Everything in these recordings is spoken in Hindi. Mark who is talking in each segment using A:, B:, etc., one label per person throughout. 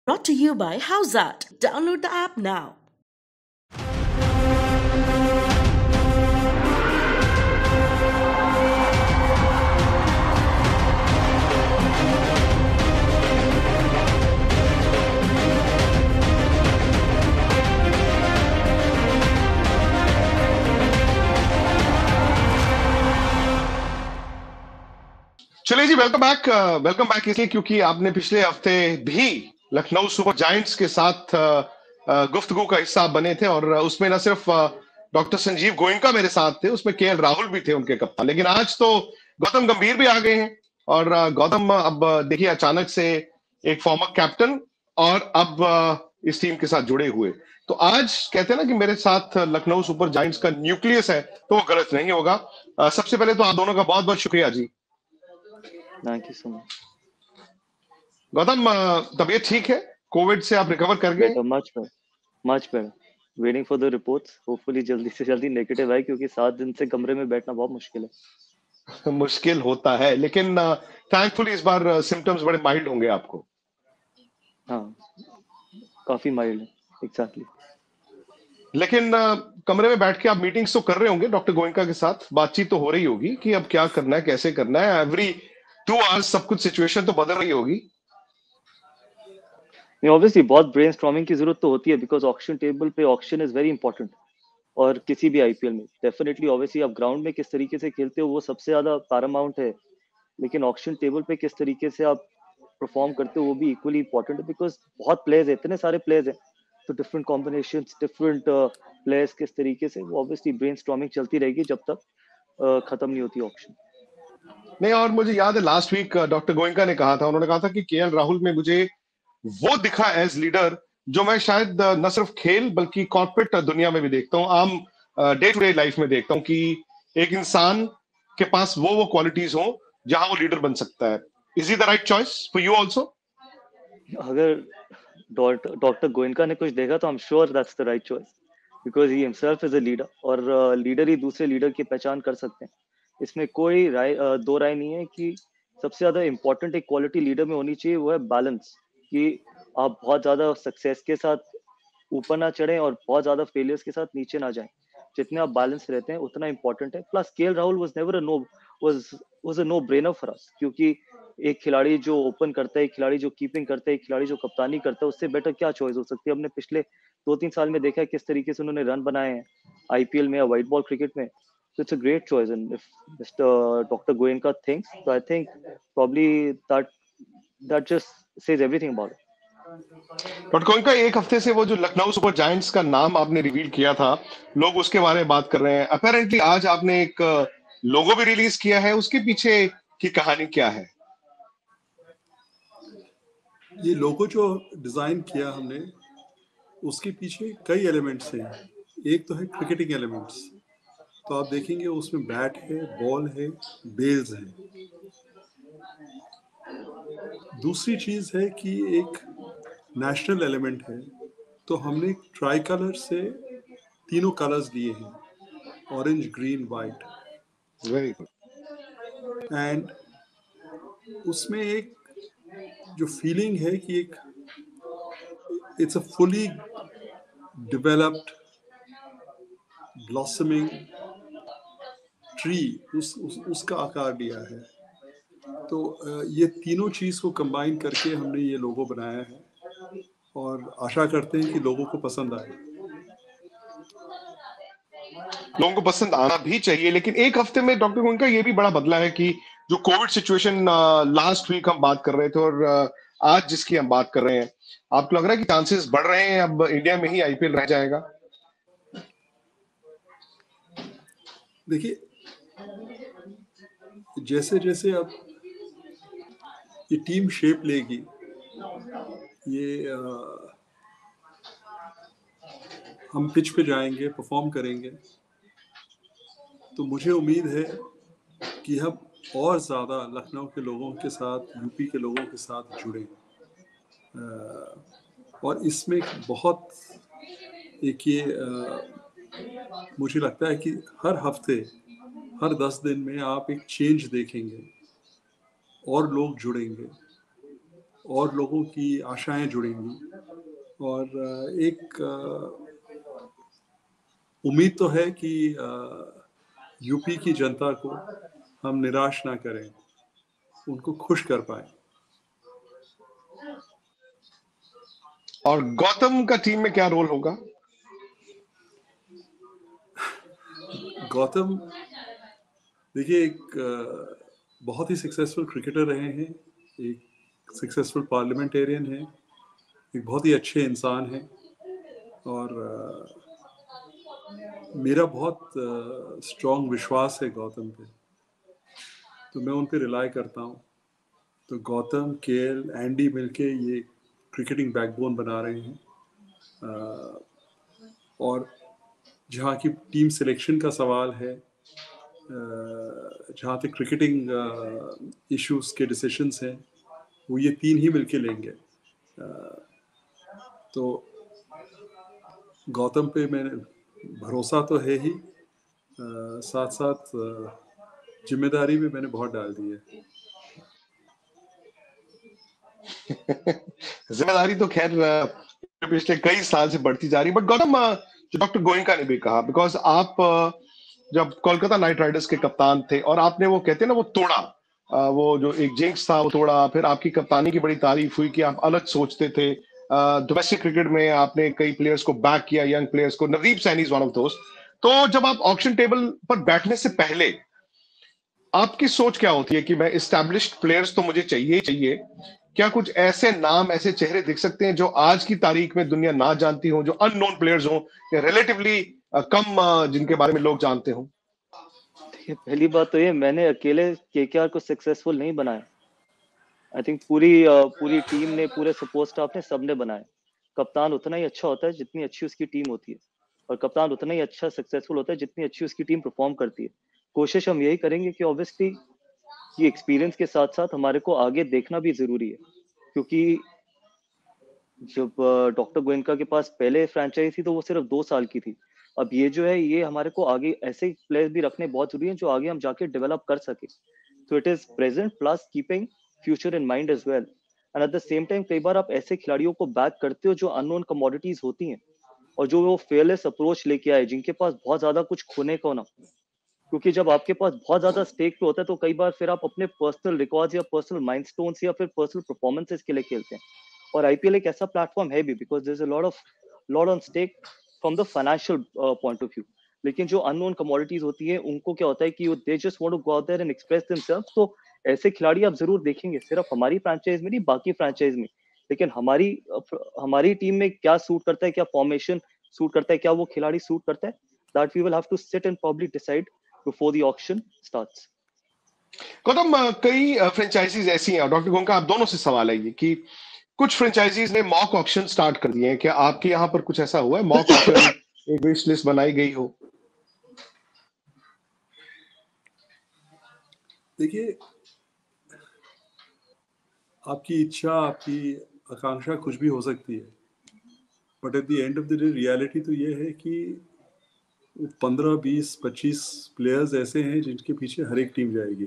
A: Brought to you by Howzat. Download the app now.
B: चलिए जी, वेलकम बैक इसलिए क्योंकि आपने पिछले हफ्ते भी लखनऊ सुपर जायंट्स के साथ गुफ्तगू का हिस्सा बने थे और उसमें न सिर्फ डॉक्टर संजीव गोयनका मेरे साथ थे, उसमें केएल राहुल भी थे उनके कप्तान। लेकिन आज तो गौतम गंभीर भी आ गए हैं और गौतम अब देखिए अचानक से एक फॉर्मर कैप्टन और अब इस टीम के साथ जुड़े हुए। तो आज कहते हैं ना कि मेरे साथ लखनऊ सुपर जायंट्स का न्यूक्लियस है, तो वो गलत नहीं होगा। सबसे पहले तो आप दोनों का बहुत बहुत शुक्रिया जी।
C: Thank you so much.
B: Gautam, तबीयत ठीक है? कोविड से आप रिकवर कर गए?
C: Much better. Waiting for the reports, hopefully जल्दी से जल्दी नेगेटिव आए, क्योंकि 7 दिन से कमरे में बैठना बहुत मुश्किल है।
B: मुश्किल होता है, लेकिन थैंकफुली इस बार सिम्टम्स बड़े माइल्ड होंगे आपको।
C: हाँ, काफी माइल्ड है, एग्जैक्टली।
B: लेकिन कमरे में बैठ के आप मीटिंग्स तो कर रहे होंगे डॉक्टर गोयनका के साथ, बातचीत तो हो रही होगी कि अब क्या करना है, कैसे करना है। एवरी 2 आवर्स सब कुछ सिचुएशन तो बदल रही होगी।
C: नहीं, ऑब्वियसली बहुत ब्रेनस्टॉर्मिंग की जरूरत तो होती है, बिकॉज ऑक्शन टेबल पे ऑक्शन इज वेरी इंपॉर्टेंट। और किसी भी आईपीएल में डेफिनेटली ऑब्वियसली आप ग्राउंड में किस तरीके से खेलते हो वो सबसे ज्यादा पैरामाउंट है, लेकिन ऑक्शन टेबल पे किस तरीके से आप परफॉर्म करते हो वो भी इक्वली इंपॉर्टेंट है, बिकॉज बहुत प्लेयर्स है, इतने सारे प्लेयर्स हैं, तो डिफरेंट कॉम्बिनेशंस, डिफरेंट प्लेयर्स किस तरीके से, वो ऑब्वियसली ब्रेनस्टॉर्मिंग चलती रहेगी जब तक खत्म नहीं होती ऑक्शन।
B: नहीं, और मुझे याद है लास्ट वीक डॉक्टर गोयनका ने कहा था, उन्होंने कहा था कि केएल राहुल में मुझे वो दिखा एज लीडर जो मैं शायद न सिर्फ खेल बल्कि कॉर्पोरेट दुनिया में भी देखता हूँ, आम डे टू डे लाइफ में देखता हूँ कि एक इंसान के पास वो क्वालिटीज हो जहां वो लीडर बन सकता है। Is he the right choice for you also?
C: अगर डॉक्टर गोयनका ने कुछ देखा तो I am sure that's the right choice, because he himself is a leader, और लीडर ही दूसरे लीडर की पहचान कर सकते हैं। इसमें कोई दो राय नहीं है कि सबसे ज्यादा इंपॉर्टेंट एक क्वालिटी लीडर में होनी चाहिए, वो है बैलेंस, कि आप बहुत ज्यादा सक्सेस के साथ ऊपर ना चढ़े और बहुत ज्यादा फेलियर्स के साथ नीचे ना जाएं। जितने आप बैलेंस रहते हैं उतना इंपॉर्टेंट है। Plus KL Rahul was a no brainer for us, क्योंकि एक खिलाड़ी जो ओपन करता है, एक खिलाड़ी जो कीपिंग करता है, एक खिलाड़ी जो कप्तानी करता है, उससे बेटर क्या चॉइस हो सकती है। हमने पिछले 2-3 साल में देखा है किस तरीके से उन्होंने रन बनाए हैं आईपीएल में या व्हाइट बॉल क्रिकेट में। So it's a great choice, and if Mr. Dr. Goenka thinks, so I think probably that just says everything about it.
B: Doctor Goenka, एक हफ्ते से वो जो लखनऊ सुपर जायंट्स का नाम आपने रिवील किया था, लोग उसके बारे में बात कर रहे हैं। अपेरेंटली आज आपने एक लोगो भी रिलीज किया है, उसके पीछे की कहानी क्या है?
D: ये लोगो जो डिजाइन किया हमने, उसके पीछे कई एलिमेंट्स हैं। एक तो है क्रिकेटिंग एलिमेंट्स, तो आप देखेंगे उसमें बैट है, बॉल है, बेल्स है। दूसरी चीज है कि एक नेशनल एलिमेंट है, तो हमने ट्राई कलर से 3 कलर्स लिए हैं, orange, green, white.
B: Very good.
D: And उसमें एक जो फीलिंग है कि एक it's a fully developed blossoming tree, उसका आकार दिया है। तो ये तीनों चीज को कंबाइन करके हमने ये लोगो बनाया है और आशा करते हैं कि लोगों को पसंद आए।
B: लोगों को पसंद आना भी चाहिए, लेकिन एक हफ्ते में डॉक्टर गोयनका ये भी बड़ा बदला है कि जो कोविड सिचुएशन लास्ट वीक हम बात कर रहे थे और आज जिसकी हम बात कर रहे हैं, आपको लग रहा है कि चांसेस बढ़ रहे हैं अब इंडिया में ही आईपीएल रह जाएगा?
D: देखिए, जैसे जैसे अब ये टीम शेप लेगी, ये हम पिच पे जाएंगे, परफॉर्म करेंगे, तो मुझे उम्मीद है कि हम और ज़्यादा लखनऊ के लोगों के साथ, यूपी के लोगों के साथ जुड़ें। और इसमें बहुत एक ये मुझे लगता है कि हर हफ्ते, हर 10 दिन में आप एक चेंज देखेंगे और लोग जुड़ेंगे और लोगों की आशाएं जुड़ेंगी और एक उम्मीद तो है कि यूपी की जनता को हम निराश ना करें, उनको खुश कर पाए।
B: और गौतम का टीम में क्या रोल होगा?
D: गौतम देखिए एक बहुत ही सक्सेसफुल क्रिकेटर रहे हैं, एक सक्सेसफुल पार्लियामेंटेरियन हैं, एक बहुत ही अच्छे इंसान हैं और मेरा बहुत स्ट्रॉन्ग विश्वास है गौतम पे, तो मैं उन पे रिलाई करता हूँ। तो गौतम, केएल, एंडी मिलके ये क्रिकेटिंग बैकबोन बना रहे हैं और जहाँ की टीम सिलेक्शन का सवाल है, जहाँ तक क्रिकेटिंग इश्यूज के डिसीशंस हैं, वो ये तीन ही मिलके लेंगे। तो गौतम पे मैंने भरोसा तो है ही, साथ साथ जिम्मेदारी भी मैंने बहुत डाल दी है।
B: जिम्मेदारी तो खैर पिछले कई साल से बढ़ती जा रही, बट गौतम, जो डॉक्टर गोयनका ने भी कहा, बिकॉज आप जब कोलकाता नाइट राइडर्स के कप्तान थे और आपने वो कहते हैं ना वो तोड़ा, वो जो एक जिंक्स था वो तोड़ा, फिर आपकी कप्तानी की बड़ी तारीफ हुई कि आप अलग सोचते थे। डोमेस्टिक क्रिकेट में आपने कई प्लेयर्स को बैक किया, यंग प्लेयर्स को, Navdeep Saini is one of दोस्त। तो जब आप ऑक्शन टेबल पर बैठने से पहले आपकी सोच क्या होती है कि मैं एस्टैब्लिश्ड प्लेयर्स तो मुझे चाहिए ही चाहिए, क्या कुछ ऐसे नाम, ऐसे चेहरे दिख सकते हैं जो आज की तारीख में दुनिया ना जानती हो, जो अननोन प्लेयर्स हो या रिलेटिवली कम जिनके बारे में लोग जानते हो?
C: पहली बात तो ये, मैंने अकेले केकेआर को सक्सेसफुल नहीं बनाया। आई थिंक पूरी टीम ने, पूरे सपोर्ट स्टाफ ने, सबने बनाया। कप्तान उतना ही अच्छा होता है जितनी अच्छी उसकी टीम होती है, और कप्तान उतना ही अच्छा सक्सेसफुल होता है जितनी अच्छी उसकी टीम परफॉर्म करती है। कोशिश हम यही करेंगे कि ऑब्वियसली ये एक्सपीरियंस के साथ साथ हमारे को आगे देखना भी जरूरी है, क्योंकि जब डॉक्टर गोयनका के पास पहले फ्रेंचाइज थी तो वो सिर्फ 2 साल की थी। अब ये जो है, ये हमारे को आगे ऐसे प्लेयर्स भी रखने बहुत जरूरी है जो आगे हम जाके डेवलप कर सके। तो it is present plus keeping future in mind as well, and at the same time कई बार आप ऐसे खिलाड़ियों को बैक करते हो जो अननोन कमोडिटीज होती हैं और जो वो फेयरलेस अप्रोच लेके आए, जिनके पास बहुत ज्यादा कुछ खोने को ना। क्योंकि जब आपके पास बहुत ज्यादा स्टेक पे होता है तो कई बार फिर आप अपने पर्सनल रिकॉर्ड्स या पर्सनल माइलस्टोन्स या फिर पर्सनल परफॉर्मेंसेस के लिए खेलते हैं। और आईपीएल एक ऐसा प्लेटफॉर्म है भी, because there is a lot on stake from the financial point of view. लेकिन जो अननोन कमोडिटीज होती है, उनको क्या होता है कि they just want to go out there and express themselves. तो ऐसे खिलाड़ी आप जरूर देखेंगे, सिर्फ हमारी फ्रेंचाइज में नहीं, बाकी फ्रेंचाइज में। लेकिन हमारी टीम में क्या सूट करता है, क्या फॉर्मेशन सूट करता है, क्या वो खिलाड़ी सूट करता है, that we will have to sit and probably decide before the auction starts.
B: Gautam, कई फ्रेंचाइजीज ऐसी हैं, डॉक्टर गोयनका आप दोनों से सवाल है ये कि कुछ फ्रेंचाइजीज ने मॉक ऑक्शन स्टार्ट कर दिए हैं, क्या आपके यहाँ पर कुछ ऐसा हुआ है, मॉक ऑक्शन एक विश लिस्ट बनाई गई हो?
D: देखिए, आपकी इच्छा, आपकी आकांक्षा कुछ भी हो सकती है, but at the end of the day reality तो ये है कि 15, 20, 25 प्लेयर्स ऐसे हैं जिनके पीछे हर एक टीम जाएगी।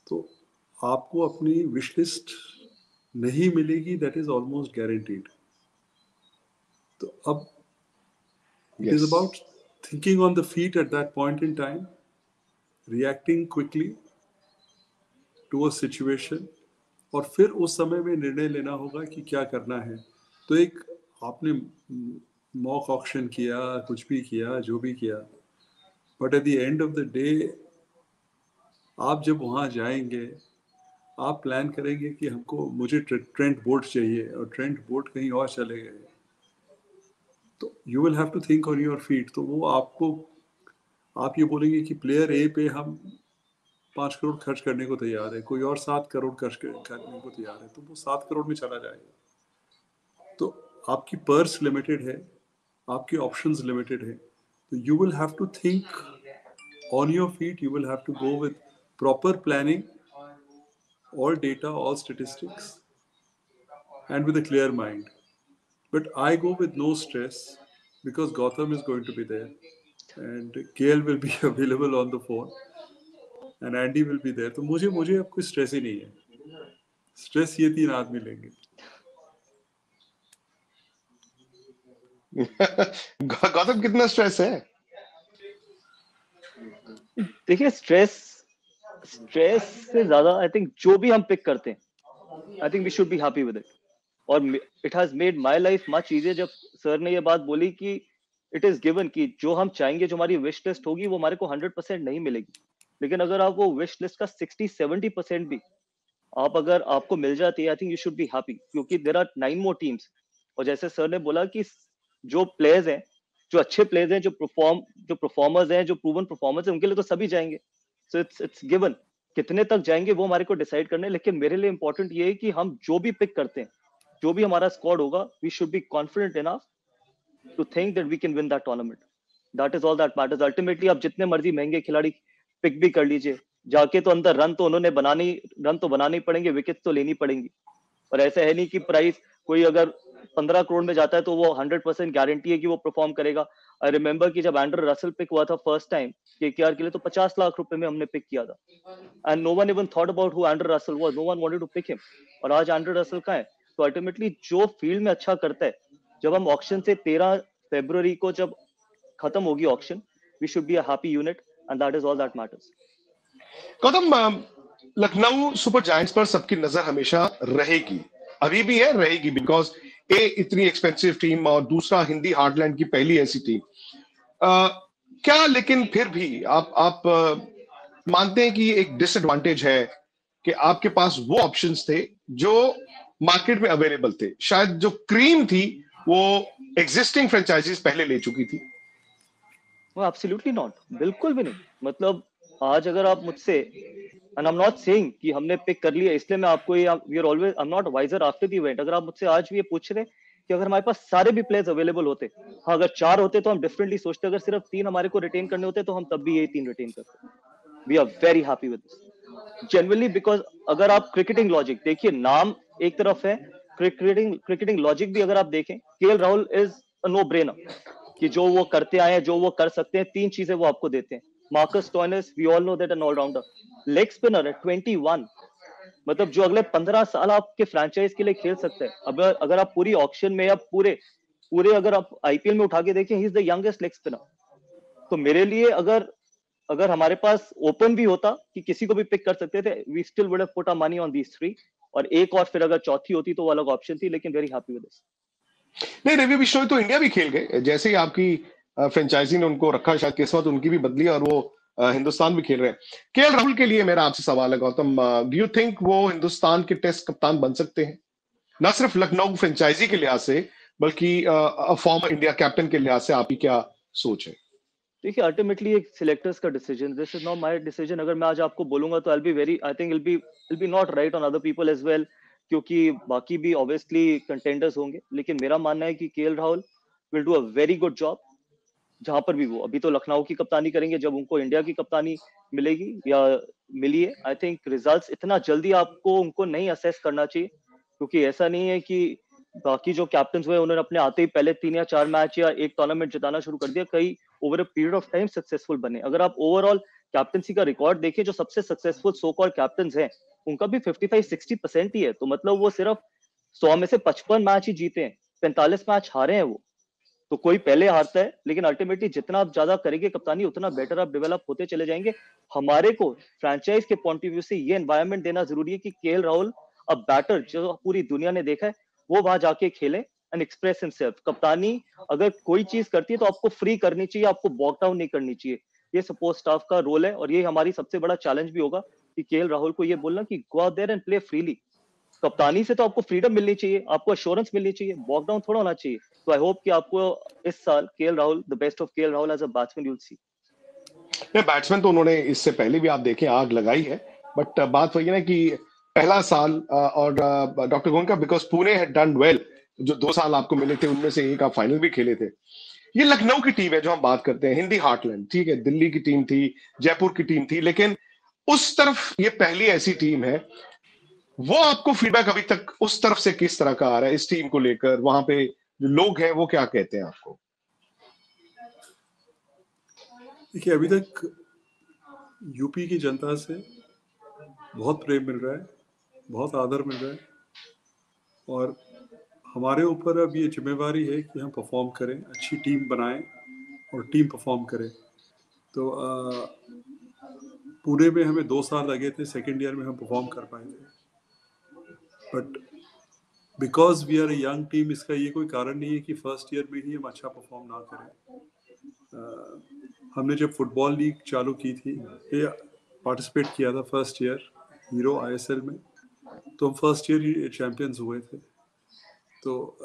D: तो आपको अपनी विश लिस्ट नहीं मिलेगी, दैट इज ऑलमोस्ट गारंटीड। तो अब it is about thinking on the feet at that point in time, reacting quickly to a situation, और फिर उस समय में निर्णय लेना होगा कि क्या करना है। तो एक आपने मॉक ऑक्शन किया, कुछ भी किया, जो भी किया, but at the end of the day आप जब वहाँ जाएंगे, आप प्लान करेंगे कि मुझे ट्रेंट बोल्ट चाहिए और ट्रेंट बोल्ट कहीं और चले गए, तो you will have to think on your feet. तो वो आप ये बोलेंगे कि प्लेयर ए पे हम 5 करोड़ खर्च करने को तैयार है, कोई और 7 करोड़ खर्च करने को तैयार है, तो वो 7 करोड़ में चला जाएगा। तो आपकी पर्स लिमिटेड है, आपके ऑप्शंस लिमिटेड है, तो you will have to think on your feet, you will have to go with proper planning, all data, all statistics, and with a clear mind. But I go with no stress because Gautam is going to be there, and KL will be available on the phone, and Andy will be there. तो मुझे अब कोई stress ही नहीं है। स्ट्रेस ये 3 आदमी लेंगे।
B: गौतम कितना स्ट्रेस है?
C: देखिए स्ट्रेस से ज्यादा आई थिंक जो भी हम पिक करते हैं I think we should be happy with it. और it has made my life much easier जब सर ने ये बात बोली कि इट इज गिवन कि जो हम चाहेंगे, जो हमारी विश लिस्ट होगी वो हमारे को 100% नहीं मिलेगी, लेकिन अगर आप वो विश लिस्ट का 60-70% भी आप अगर आपको मिल जाती है I think you should be happy, क्योंकि देयर आर 9 मोर टीम्स। और जैसे सर ने बोला कि जो प्लेयर्स हैं, जो अच्छे प्लेयर्स हैं, जो परफॉर्मर्स हैं, जो प्रूवन परफॉर्मर्स हैं, उनके लिए तो सभी जाएंगे। So it's given. कितने तक जाएंगे वो हमारे को डिसाइड करना है, लेकिन मेरे लिए इंपॉर्टेंट ये है कि हम जो भी पिक करते हैं, जो भी हमारा स्क्वाड होगा, we should be confident enough to think that we can win that tournament. That is all that matters. Ultimately आप जितने मर्जी महंगे खिलाड़ी पिक भी कर लीजिए, जाके तो अंदर रन तो बनाने ही पड़ेंगे, विकेट तो लेनी पड़ेंगी। और ऐसा है नहीं कि प्राइस कोई अगर 15 करोड़ में जाता है तो वो 100% गारंटी है कि वो परफॉर्म करेगा। आई रिमेंबर कि जब एंड्रे रसल पिक हुआ था फर्स्ट टाइम केकेआर के लिए, तो 50 लाख रुपए में हमने पिक किया था, and no one even thought about who Andre Russell was, no one wanted to pick him. और आज एंड्रे रसल कहां है? तो अल्टीमेटली जो फील्ड में अच्छा करता है, जब हम ऑक्शन से 13 फरवरी को जब खत्म होगी auction, we should be a happy unit and that is all that matters.
B: Gautam, Lucknow Super Giants पर सबकी नजर हमेशा रहेगी, अभी भी है, रहेगी, बिकॉज इतनी एक्सपेंसिव टीम और दूसरा हिंदी हार्टलैंड की पहली ऐसी टीम। क्या लेकिन फिर भी आप मानते हैं कि एक डिसएडवांटेज है कि आपके पास वो ऑप्शंस थे जो मार्केट में अवेलेबल थे? शायद जो क्रीम थी वो एग्जिस्टिंग फ्रेंचाइजीज पहले ले चुकी थी।
C: वो एब्सोल्युटली नॉट, बिल्कुल भी नहीं। मतलब आज अगर आप मुझसे, and I am not saying कि हमने पिक कर लिया इसलिए मैं आपको ये, we are always, I am not wiser after the event. अगर आप मुझसे आज भी ये पूछ रहे कि अगर हमारे पास सारे भी प्लेयर्स अवेलेबल होते, हाँ अगर 4 होते तो हम डिफरेंटली सोचते, अगर सिर्फ 3 हमारे को रिटेन करने होते तो हम तब भी यही 3 रिटेन करते। We are very happy with this generally, because अगर आप क्रिकेटिंग लॉजिक देखिए, नाम एक तरफ है, क्रिकेटिंग लॉजिक भी अगर आप देखें, KL Rahul is a no brainer कि जो वो करते आए हैं, जो वो कर सकते हैं, 3 चीजें वो आपको देते हैं। Marcus Stoinis, we all know that an allrounder, leg spinner है 21, मतलब जो अगले 15 साल आपके फ्रेंचाइज के लिए खेल सकते हैं। अब अगर आप पूरी ऑक्शन में या पूरे अगर आप आईपीएल में उठा के देखें, he is the youngest leg spinner. तो मेरे लिए अगर हमारे पास ओपन भी होता कि किसी को भी पिक कर सकते थे, we still would have put our money on these 3, और एक और फिर अगर चौथी होती तो वो अलग ऑप्शन थी, लेकिन वेरी हैप्पी विद दिस।
B: नहीं, रवि बिश्नोई तो इंडिया भी खेल गए, जैसे ही आपकी फ्रेंचाइजी ने उनको रखा, शायद किस्मत उनकी भी बदली और वो हिंदुस्तान भी खेल रहे हैं। केएल राहुल के लिए मेरा आपसे सवाल है गौतम, डू यू थिंक वो हिंदुस्तान के टेस्ट कप्तान बन सकते हैं? ना सिर्फ लखनऊ फ्रेंचाइजी के लिहाज से, बल्कि फॉर्मर इंडिया कैप्टन के लिहाज से आपकी क्या सोच है?
C: देखिए अल्टीमेटली एक सिलेक्टर्स का decision, this is not my decision. अगर मैं आज आपको बोलूंगा तो I think I'll be not right on other people as well, क्योंकि बाकी भी ऑब्वियसली कंटेंडर्स होंगे, लेकिन मेरा मानना है कि KL Rahul will do a very good job जहां पर भी वो। अभी तो लखनऊ की कप्तानी करेंगे, जब उनको इंडिया की कप्तानी मिलेगी या मिली है, आई थिंक रिजल्ट्स इतना जल्दी आपको उनको नहीं असेस करना चाहिए, क्योंकि ऐसा नहीं है कि बाकी जो कैप्टन हुए उन्होंने अपने आते ही पहले 3 या 4 मैच या एक टूर्नामेंट जिताना शुरू कर दिया, कई over a period of time successful बने। अगर आप ओवरऑल कैप्टनसी का रिकॉर्ड देखिए, जो सबसे सक्सेसफुल सो कॉल्ड कैप्टन हैं उनका भी 55-60% ही है। तो मतलब वो सिर्फ 100 में से 55 मैच ही जीते हैं, 45 मैच हारे हैं वो। तो कोई पहले हारता है, लेकिन अल्टीमेटली जितना आप ज्यादा करेंगे कप्तानी, उतना बेटर आप डेवलप होते चले जाएंगे। हमारे को फ्रेंचाइज के पॉइंट ऑफ व्यू से ये एनवायरनमेंट देना जरूरी है कि केएल राहुल अब बैटर जो पूरी दुनिया ने देखा है वो वहां जाके खेले एंड एक्सप्रेस हिमसेल्फ। कप्तानी अगर कोई चीज करती है तो आपको फ्री करनी चाहिए, आपको बॉक डाउन नहीं करनी चाहिए। ये सपोर्ट स्टाफ का रोल है, और ये हमारी सबसे बड़ा चैलेंज भी होगा कि केएल राहुल को ये बोलना कि go out there and play freely. कप्तानी से तो आपको फ्रीडम मिलनी चाहिए, आपको अश्योरेंस मिलनी चाहिए, वॉक डाउन थोड़ा होना चाहिए। तो आई होप कि आपको इस साल KL Rahul, the best of KL Rahul as a batsman you will see.
B: Batsman तो उन्होंने इससे पहले भी आप देखें आग लगाई है, बट बात वही है ना कि पहला साल और doctor Goenka, because Pune had done well, जो 2 साल आपको मिले थे उनमें से एक आप फाइनल भी खेले थे। ये लखनऊ की टीम है जो हम बात करते हैं, हिंदी हार्टलैंड, ठीक है, दिल्ली की टीम थी, जयपुर की टीम थी, लेकिन उस तरफ ये पहली ऐसी टीम है। वो आपको फीडबैक अभी तक उस तरफ से किस तरह का आ रहा है इस टीम को लेकर? वहां पे जो लोग हैं वो क्या कहते हैं आपको?
D: देखिए अभी तक यूपी की जनता से बहुत प्रेम मिल रहा है, बहुत आदर मिल रहा है और हमारे ऊपर अब ये जिम्मेवारी है कि हम परफॉर्म करें, अच्छी टीम बनाएं और टीम परफॉर्म करे। तो पुणे में हमें 2 साल लगे थे, सेकेंड ईयर में हम परफॉर्म कर पाए थे, but because we are a young team, इसका ये कोई कारण नहीं है कि फर्स्ट ईयर में ही हम अच्छा परफॉर्म ना करें। हमने जब फुटबॉल लीग चालू की थी, ये पार्टिसिपेट किया था फर्स्ट ईयर हीरो ISL में, तो हम फर्स्ट ईयर ही चैंपियंस हुए थे। तो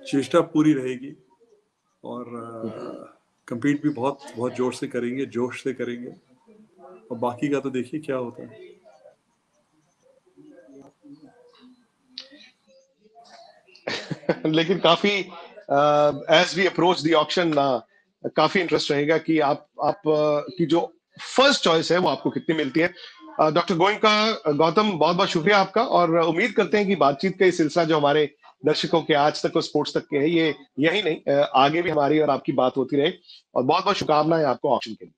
D: चेष्टा पूरी रहेगी और compete भी बहुत जोर से करेंगे, जोश से करेंगे, और बाकी का तो देखिए क्या होता है।
B: लेकिन काफी as we approach the auction काफी इंटरेस्ट रहेगा कि आप की जो फर्स्ट चॉइस है वो आपको कितनी मिलती है। डॉक्टर गोयनका, गौतम, बहुत बहुत शुक्रिया आपका, और उम्मीद करते हैं कि बातचीत का ये सिलसिला जो हमारे दर्शकों के आज तक और स्पोर्ट्स तक के है, ये यही नहीं आगे भी हमारी और आपकी बात होती रहे, और बहुत बहुत शुभकामनाएं आपको ऑक्शन के लिए।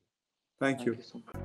D: Thank you.